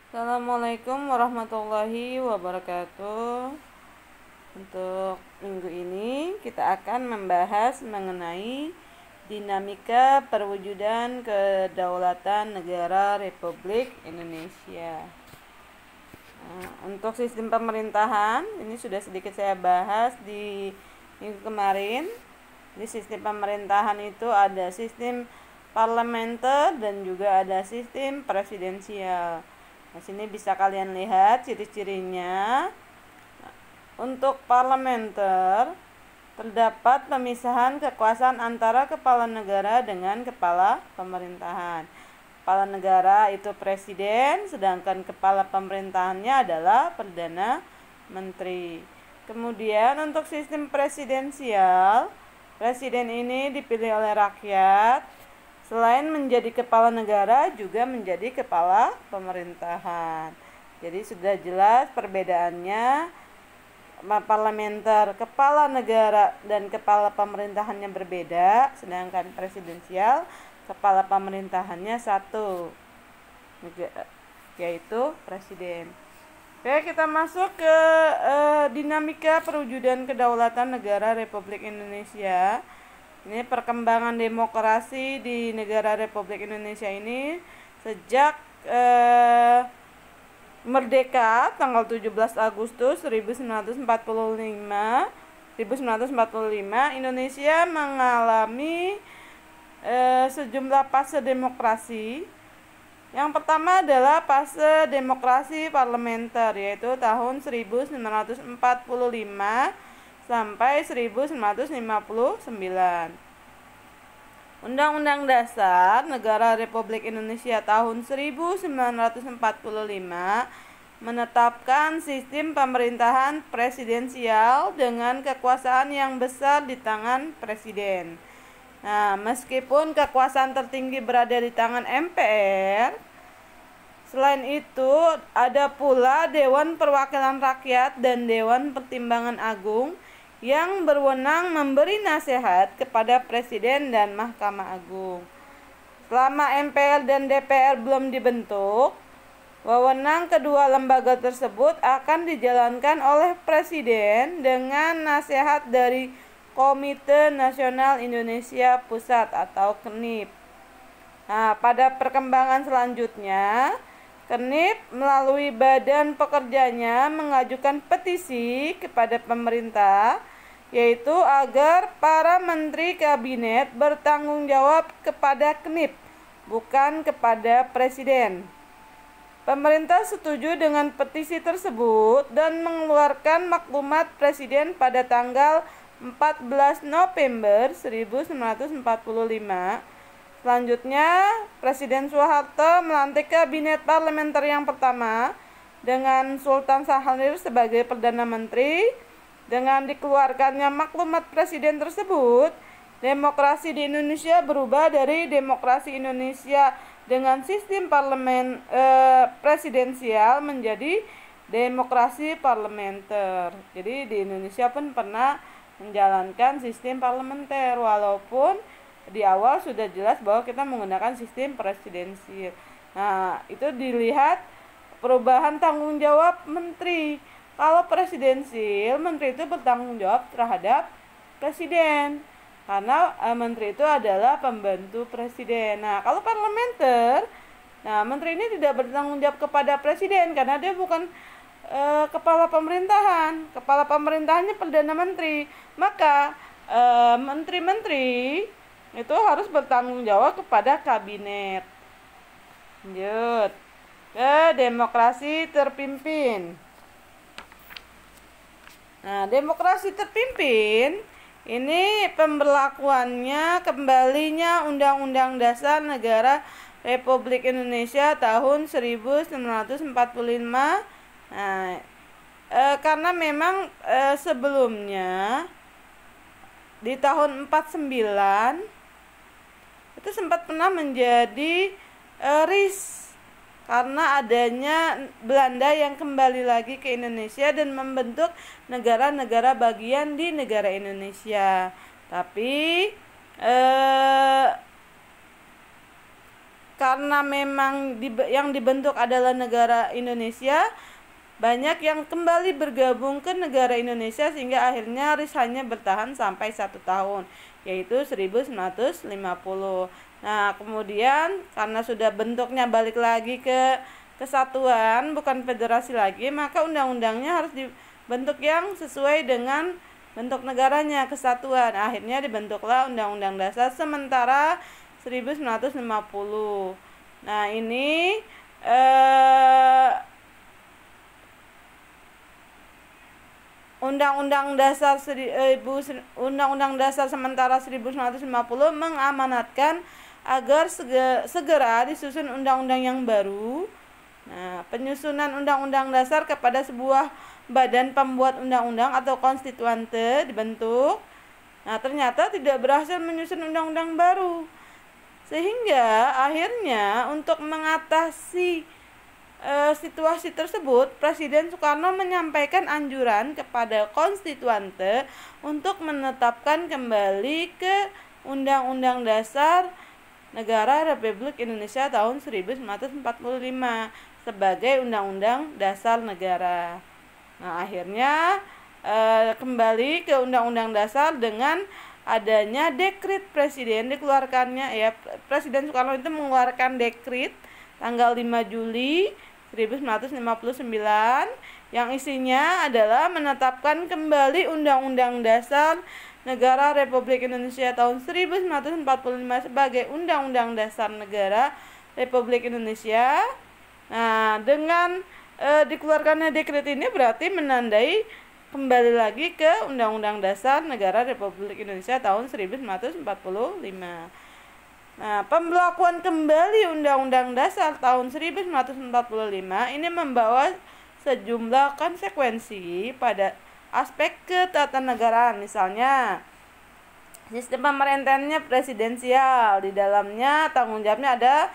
Assalamualaikum warahmatullahi wabarakatuh. Untuk minggu ini kita akan membahas mengenai dinamika perwujudan kedaulatan negara Republik Indonesia. Untuk sistem pemerintahan ini sudah sedikit saya bahas di minggu kemarin. Di sistem pemerintahan itu ada sistem parlementer dan juga ada sistem presidensial. Nah, sini bisa kalian lihat ciri-cirinya. Untuk parlementer terdapat pemisahan kekuasaan antara kepala negara dengan kepala pemerintahan. Kepala negara itu presiden, sedangkan kepala pemerintahannya adalah perdana menteri. Kemudian untuk sistem presidensial, presiden ini dipilih oleh rakyat. Selain menjadi kepala negara, juga menjadi kepala pemerintahan. Jadi sudah jelas perbedaannya. Parlementer, kepala negara dan kepala pemerintahannya berbeda, sedangkan presidensial, kepala pemerintahannya satu, yaitu presiden. Oke, kita masuk ke dinamika perwujudan kedaulatan negara Republik Indonesia. Ini perkembangan demokrasi di negara Republik Indonesia ini sejak merdeka tanggal 17 Agustus 1945. Indonesia mengalami sejumlah fase demokrasi. Yang pertama adalah fase demokrasi parlementer, yaitu tahun 1945 sampai 1959. Undang-Undang Dasar Negara Republik Indonesia tahun 1945 menetapkan sistem pemerintahan presidensial dengan kekuasaan yang besar di tangan presiden. Nah, meskipun kekuasaan tertinggi berada di tangan MPR, selain itu ada pula Dewan Perwakilan Rakyat dan Dewan Pertimbangan Agung yang berwenang memberi nasihat kepada Presiden dan Mahkamah Agung. Selama MPR dan DPR belum dibentuk, wewenang kedua lembaga tersebut akan dijalankan oleh Presiden dengan nasihat dari Komite Nasional Indonesia Pusat atau KNIP. Nah, pada perkembangan selanjutnya, KNIP melalui badan pekerjanya mengajukan petisi kepada pemerintah, yaitu agar para menteri kabinet bertanggung jawab kepada KNIP, bukan kepada presiden. Pemerintah setuju dengan petisi tersebut dan mengeluarkan maklumat presiden pada tanggal 14 November 1945. Selanjutnya, Presiden Soeharto melantik kabinet parlementer yang pertama dengan Sultan Syahrir sebagai Perdana Menteri. Dengan dikeluarkannya maklumat presiden tersebut, demokrasi di Indonesia berubah dari demokrasi Indonesia dengan sistem parlemen presidensial menjadi demokrasi parlementer. Jadi di Indonesia pun pernah menjalankan sistem parlementer, walaupun di awal sudah jelas bahwa kita menggunakan sistem presidensial. Nah, itu dilihat perubahan tanggung jawab menteri. Kalau presidensial, menteri itu bertanggung jawab terhadap presiden, karena menteri itu adalah pembantu presiden. Nah, kalau parlementer, nah menteri ini tidak bertanggung jawab kepada presiden karena dia bukan kepala pemerintahan. Kepala pemerintahannya perdana menteri. Maka menteri-menteri itu harus bertanggung jawab kepada kabinet. Lanjut ke demokrasi terpimpin. Nah, demokrasi terpimpin ini pemberlakuannya kembalinya Undang-Undang Dasar Negara Republik Indonesia tahun 1945. Nah, karena memang sebelumnya di tahun 49 itu sempat pernah menjadi RIS karena adanya Belanda yang kembali lagi ke Indonesia dan membentuk negara-negara bagian di negara Indonesia. Tapi karena memang yang dibentuk adalah negara Indonesia, banyak yang kembali bergabung ke negara Indonesia sehingga akhirnya RIS hanya bertahan sampai 1 tahun, yaitu 1950. Nah, kemudian karena sudah bentuknya balik lagi ke kesatuan, bukan federasi lagi, maka undang-undangnya harus dibentuk yang sesuai dengan bentuk negaranya, kesatuan. Akhirnya dibentuklah Undang-Undang Dasar Sementara 1950. Nah, ini Undang-Undang Dasar Undang-Undang Dasar Sementara 1950 mengamanatkan agar segera disusun undang-undang yang baru. Nah, penyusunan Undang-Undang Dasar kepada sebuah badan pembuat undang-undang atau konstituante dibentuk. Nah, ternyata tidak berhasil menyusun undang-undang baru. Sehingga akhirnya untuk mengatasi situasi tersebut, Presiden Soekarno menyampaikan anjuran kepada konstituante untuk menetapkan kembali ke Undang-Undang Dasar Negara Republik Indonesia tahun 1945 sebagai Undang-Undang Dasar Negara. Nah, akhirnya kembali ke Undang-Undang Dasar dengan adanya dekret presiden dikeluarkannya, ya, Presiden Soekarno itu mengeluarkan dekret tanggal 5 Juli 1959 yang isinya adalah menetapkan kembali Undang-Undang Dasar Negara Republik Indonesia tahun 1945 sebagai Undang-Undang Dasar Negara Republik Indonesia. Nah, dengan dikeluarkannya dekret ini berarti menandai kembali lagi ke Undang-Undang Dasar Negara Republik Indonesia tahun 1945. Nah, pembelakuan kembali Undang-Undang Dasar tahun 1945 ini membawa sejumlah konsekuensi pada aspek ketatanegaraan. Misalnya, sistem pemerintahannya presidensial, di dalamnya tanggung jawabnya ada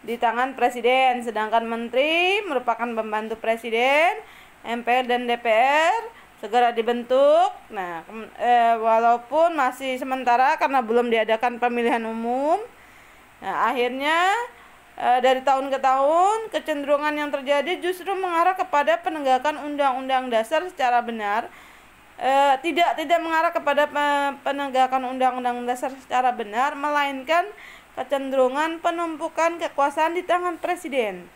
di tangan presiden, sedangkan menteri merupakan pembantu presiden. MPR dan DPR segera dibentuk. Nah, walaupun masih sementara karena belum diadakan pemilihan umum. Nah, akhirnya dari tahun ke tahun kecenderungan yang terjadi justru mengarah kepada penegakan Undang-Undang Dasar secara benar. Tidak mengarah kepada penegakan Undang-Undang Dasar secara benar, melainkan kecenderungan penumpukan kekuasaan di tangan presiden.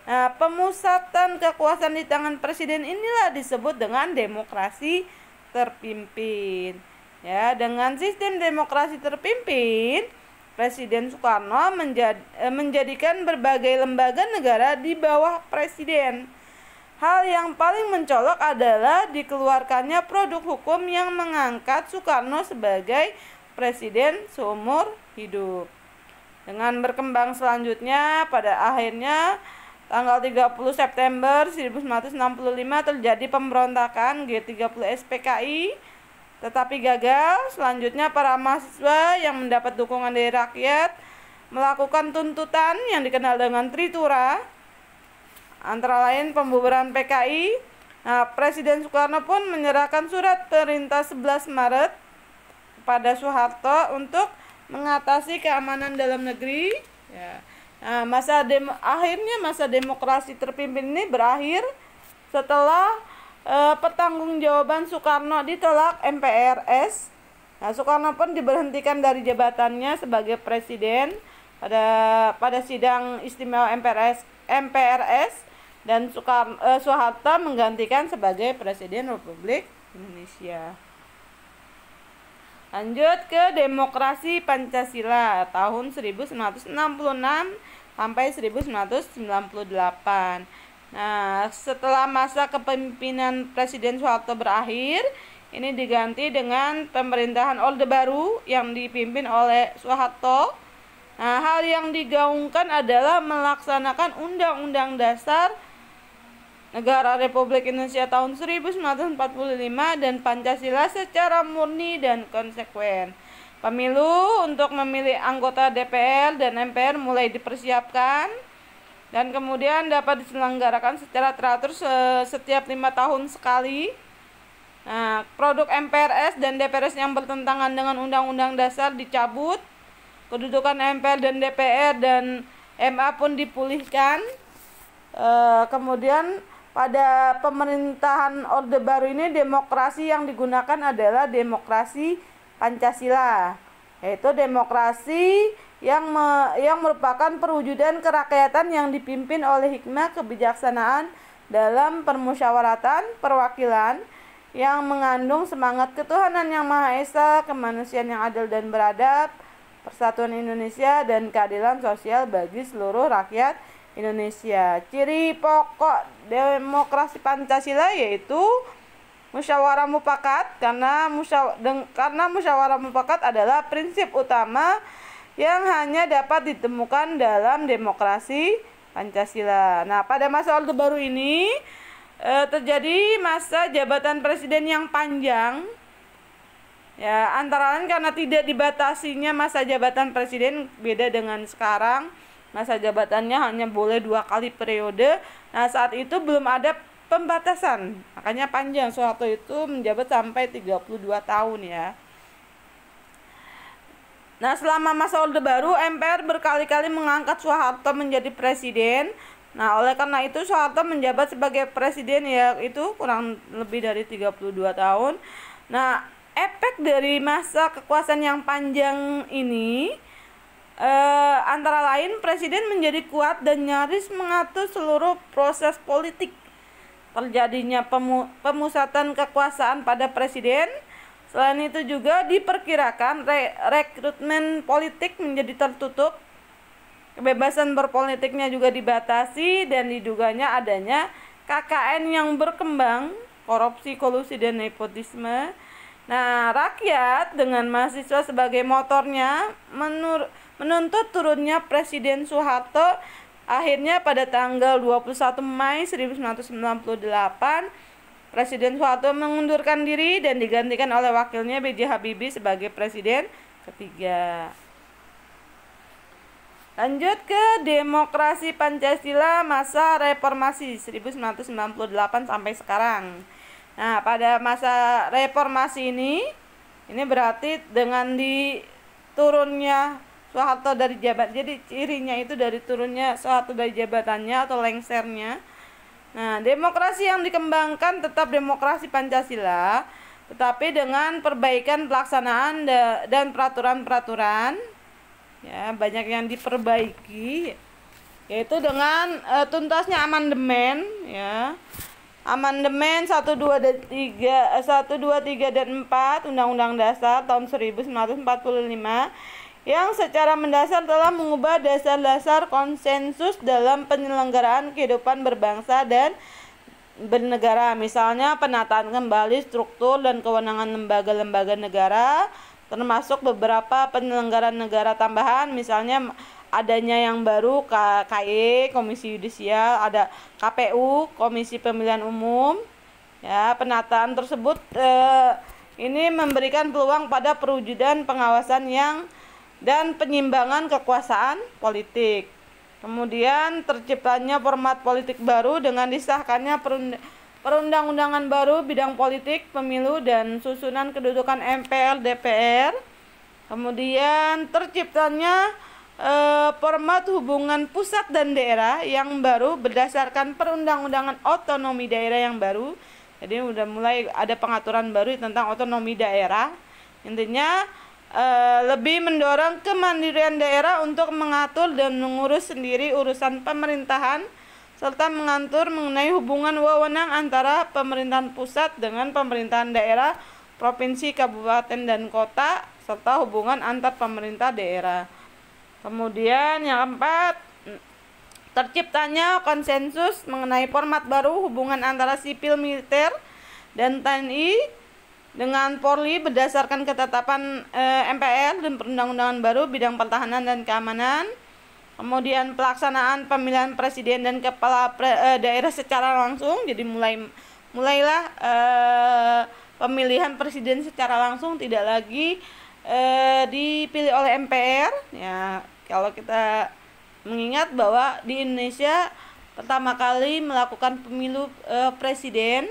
Nah, pemusatan kekuasaan di tangan presiden inilah disebut dengan demokrasi terpimpin. Ya, dengan sistem demokrasi terpimpin, Presiden Soekarno menjadikan berbagai lembaga negara di bawah presiden. Hal yang paling mencolok adalah dikeluarkannya produk hukum yang mengangkat Soekarno sebagai presiden seumur hidup. Dengan berkembang selanjutnya, pada akhirnya tanggal 30 September 1965 terjadi pemberontakan G30 SPKI, tetapi gagal. Selanjutnya para mahasiswa yang mendapat dukungan dari rakyat melakukan tuntutan yang dikenal dengan Tritura, antara lain pembubaran PKI. Nah, Presiden Soekarno pun menyerahkan surat perintah 11 Maret kepada Soeharto untuk mengatasi keamanan dalam negeri. Ya. Nah, akhirnya masa demokrasi terpimpin ini berakhir setelah pertanggungjawaban Soekarno ditolak MPRS. Nah, Soekarno pun diberhentikan dari jabatannya sebagai presiden pada sidang istimewa MPRS dan Soeharto menggantikan sebagai presiden Republik Indonesia. Lanjut ke demokrasi Pancasila tahun 1966 sampai 1998. Nah, setelah masa kepemimpinan Presiden Soeharto berakhir, ini diganti dengan pemerintahan Orde Baru yang dipimpin oleh Soeharto. Nah, hal yang digaungkan adalah melaksanakan Undang-Undang Dasar Negara Republik Indonesia tahun 1945 dan Pancasila secara murni dan konsekuen. Pemilu untuk memilih anggota DPR dan MPR mulai dipersiapkan dan kemudian dapat diselenggarakan secara teratur setiap 5 tahun sekali. Nah, produk MPRS dan DPRS yang bertentangan dengan Undang-Undang Dasar dicabut. Kedudukan MPR dan DPR dan MA pun dipulihkan. Kemudian pada pemerintahan Orde Baru ini demokrasi yang digunakan adalah demokrasi Pancasila, yaitu demokrasi yang merupakan perwujudan kerakyatan yang dipimpin oleh hikmah kebijaksanaan dalam permusyawaratan perwakilan yang mengandung semangat ketuhanan yang Maha Esa, kemanusiaan yang adil dan beradab, persatuan Indonesia, dan keadilan sosial bagi seluruh rakyat Indonesia. Ciri pokok demokrasi Pancasila yaitu musyawarah mufakat, karena musyawarah mufakat adalah prinsip utama yang hanya dapat ditemukan dalam demokrasi Pancasila. Nah, pada masa Orde Baru ini terjadi masa jabatan presiden yang panjang. Ya, antara lain karena tidak dibatasinya masa jabatan presiden, beda dengan sekarang. Masa jabatannya hanya boleh 2 kali periode. Nah, saat itu belum ada pembatasan, makanya panjang. Soeharto itu menjabat sampai 32 tahun ya. Nah, selama masa Orde Baru, MPR berkali-kali mengangkat Soeharto menjadi presiden. Nah, oleh karena itu Soeharto menjabat sebagai presiden ya itu kurang lebih dari 32 tahun. Nah, efek dari masa kekuasaan yang panjang ini antara lain presiden menjadi kuat dan nyaris mengatur seluruh proses politik. Terjadinya pemusatan kekuasaan pada presiden. Selain itu juga diperkirakan rekrutmen politik menjadi tertutup. Kebebasan berpolitiknya juga dibatasi dan diduganya adanya KKN yang berkembang, korupsi, kolusi, dan nepotisme. Nah, rakyat dengan mahasiswa sebagai motornya menuntut turunnya Presiden Soeharto. Akhirnya pada tanggal 21 Mei 1998, Presiden Soeharto mengundurkan diri dan digantikan oleh wakilnya B.J. Habibie sebagai presiden ketiga. Lanjut ke demokrasi Pancasila masa reformasi 1998 sampai sekarang. Nah, pada masa reformasi ini berarti dengan diturunnya Soeharto dari jabatan. Jadi cirinya itu dari turunnya Soeharto dari jabatannya atau lengsernya. Nah, demokrasi yang dikembangkan tetap demokrasi Pancasila, tetapi dengan perbaikan pelaksanaan dan peraturan-peraturan. Ya, banyak yang diperbaiki, yaitu dengan tuntasnya amandemen ya. Amandemen 1, 2, 3 dan 4 Undang-Undang Dasar tahun 1945 yang secara mendasar telah mengubah dasar-dasar konsensus dalam penyelenggaraan kehidupan berbangsa dan bernegara. Misalnya penataan kembali struktur dan kewenangan lembaga-lembaga negara, termasuk beberapa penyelenggaraan negara tambahan, misalnya adanya yang baru KY, Komisi Yudisial, ada KPU, Komisi Pemilihan Umum. Ya, penataan tersebut ini memberikan peluang pada perwujudan pengawasan dan penyimbangan kekuasaan politik. Kemudian terciptanya format politik baru dengan disahkannya perundang-undangan baru bidang politik, pemilu, dan susunan kedudukan MPR, DPR. Kemudian terciptanya format hubungan pusat dan daerah yang baru berdasarkan perundang-undangan otonomi daerah yang baru. Jadi udah mulai ada pengaturan baru tentang otonomi daerah. Intinya lebih mendorong kemandirian daerah untuk mengatur dan mengurus sendiri urusan pemerintahan, serta mengatur mengenai hubungan wewenang antara pemerintahan pusat dengan pemerintahan daerah, provinsi, kabupaten, dan kota, serta hubungan antar pemerintah daerah. Kemudian yang keempat, terciptanya konsensus mengenai format baru hubungan antara sipil militer dan TNI dengan Polri berdasarkan ketetapan MPR dan perundang-undangan baru bidang pertahanan dan keamanan. Kemudian pelaksanaan pemilihan presiden dan kepala daerah secara langsung. Jadi mulailah pemilihan presiden secara langsung, tidak lagi dipilih oleh MPR. Ya, kalau kita mengingat bahwa di Indonesia pertama kali melakukan pemilu presiden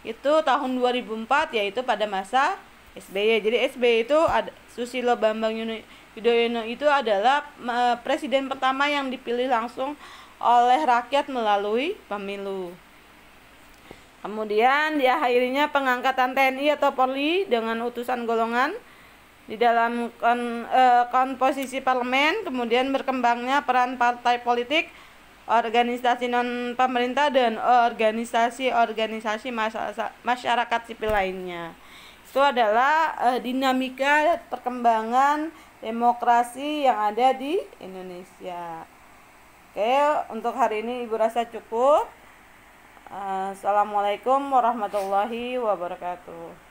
itu tahun 2004, yaitu pada masa SBY. Jadi SBY itu ada Susilo Bambang Yudhoyono itu adalah presiden pertama yang dipilih langsung oleh rakyat melalui pemilu. Kemudian diakhirinya pengangkatan TNI atau Polri dengan utusan golongan di dalam komposisi parlemen. Kemudian berkembangnya peran partai politik, organisasi non pemerintah, dan organisasi masyarakat sipil lainnya. Itu adalah dinamika perkembangan demokrasi yang ada di Indonesia. Oke, untuk hari ini Ibu rasa cukup. Assalamualaikum warahmatullahi wabarakatuh.